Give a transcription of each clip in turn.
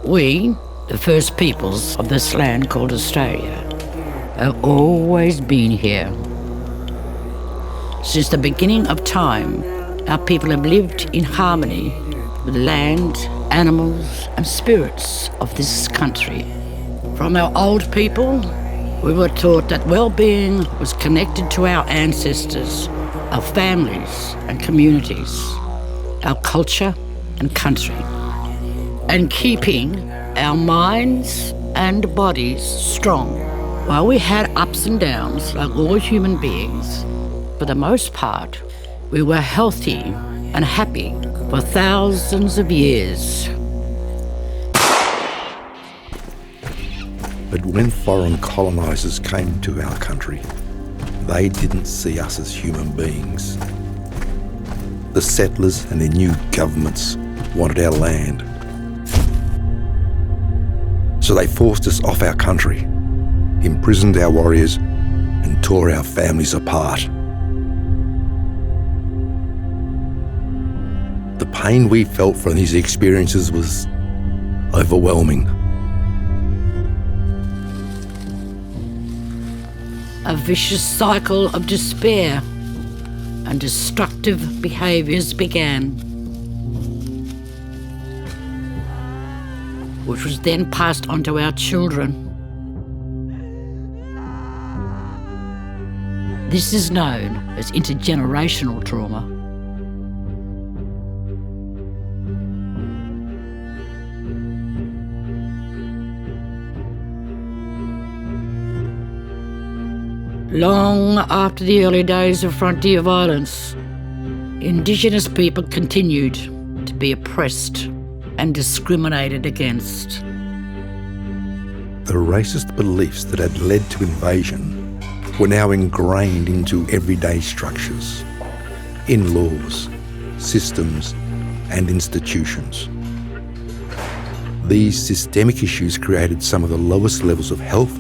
We, the first peoples of this land called Australia, have always been here. Since the beginning of time, our people have lived in harmony with land, animals and spirits of this country. From our old people, we were taught that well-being was connected to our ancestors, our families and communities, our culture and country, and keeping our minds and bodies strong. While we had ups and downs like all human beings, for the most part, we were healthy and happy for thousands of years. But when foreign colonisers came to our country, they didn't see us as human beings. The settlers and their new governments wanted our land. So they forced us off our country, imprisoned our warriors and tore our families apart. The pain we felt from these experiences was overwhelming. A vicious cycle of despair and destructive behaviours began, which was then passed on to our children. This is known as intergenerational trauma. Long after the early days of frontier violence, Indigenous people continued to be oppressed and discriminated against. The racist beliefs that had led to invasion were now ingrained into everyday structures, in laws, systems and institutions. These systemic issues created some of the lowest levels of health,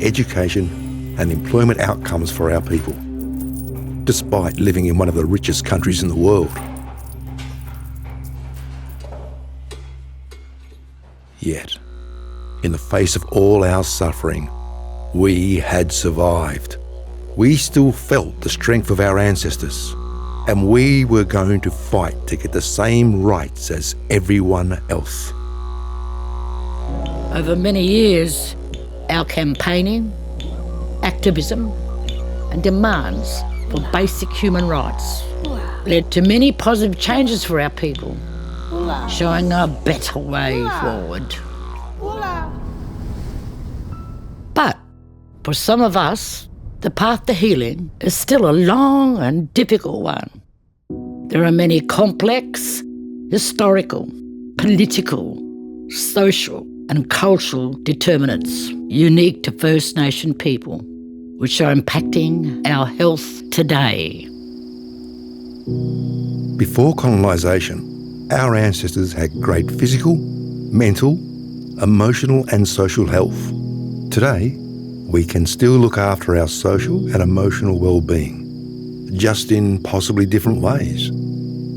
education and employment outcomes for our people, despite living in one of the richest countries in the world. Yet, in the face of all our suffering, we had survived. We still felt the strength of our ancestors, and we were going to fight to get the same rights as everyone else. Over many years, our campaigning, activism and demands for basic human rights led to many positive changes for our people, showing a better way forward. But for some of us, the path to healing is still a long and difficult one. There are many complex, historical, political, social and cultural determinants unique to First Nation people, which are impacting our health today. Before colonisation, our ancestors had great physical, mental, emotional and social health. Today, we can still look after our social and emotional well-being, just in possibly different ways,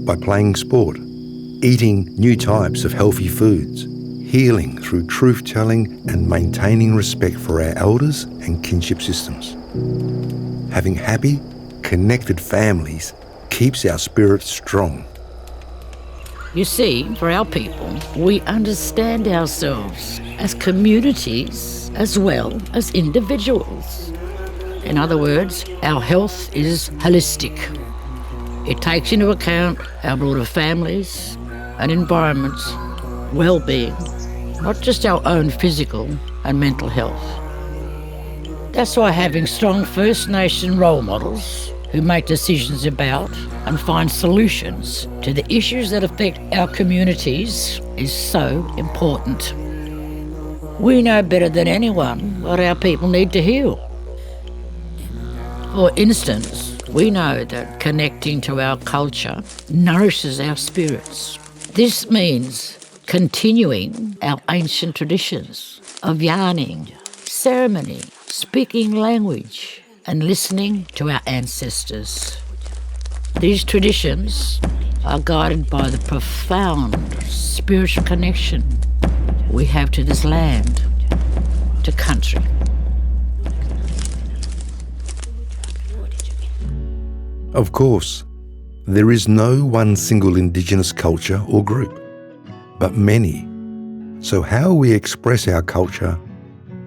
by playing sport, eating new types of healthy foods, healing through truth-telling and maintaining respect for our elders and kinship systems. Having happy, connected families keeps our spirits strong. You see, for our people, we understand ourselves as communities as well as individuals. In other words, our health is holistic. It takes into account our broader families and environments, well-being, not just our own physical and mental health. That's why having strong First Nation role models who make decisions about and find solutions to the issues that affect our communities is so important. We know better than anyone what our people need to heal. For instance, we know that connecting to our culture nourishes our spirits. This means continuing our ancient traditions of yarning, ceremony, speaking language, and listening to our ancestors. These traditions are guided by the profound spiritual connection we have to this land, to country. Of course, there is no one single Indigenous culture or group, but many. So how we express our culture,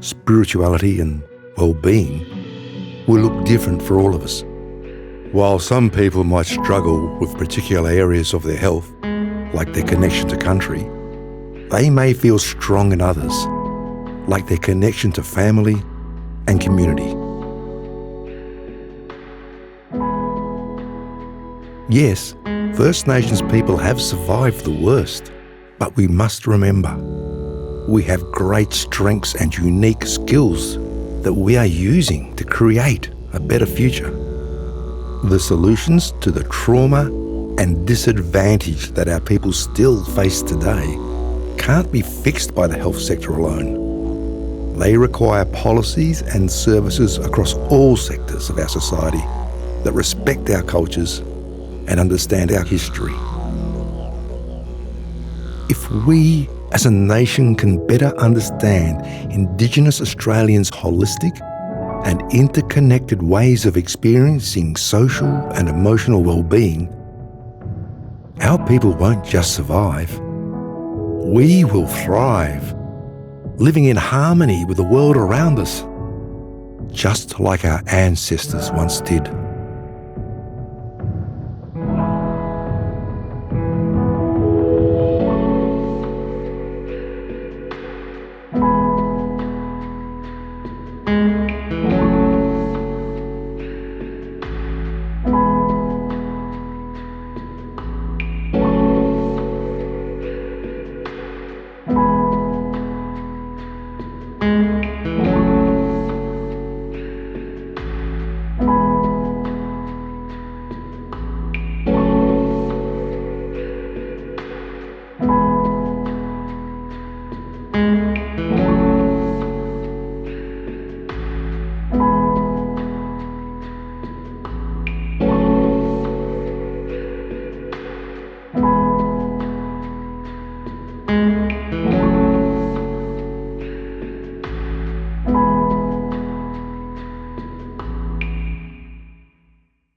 spirituality and well-being will look different for all of us. While some people might struggle with particular areas of their health, like their connection to country, they may feel strong in others, like their connection to family and community. Yes, First Nations people have survived the worst, but we must remember, we have great strengths and unique skills that we are using to create a better future. The solutions to the trauma and disadvantage that our people still face today can't be fixed by the health sector alone. They require policies and services across all sectors of our society that respect our cultures and understand our history. If we as a nation can better understand Indigenous Australians' holistic and interconnected ways of experiencing social and emotional well-being, our people won't just survive. We will thrive, living in harmony with the world around us, just like our ancestors once did.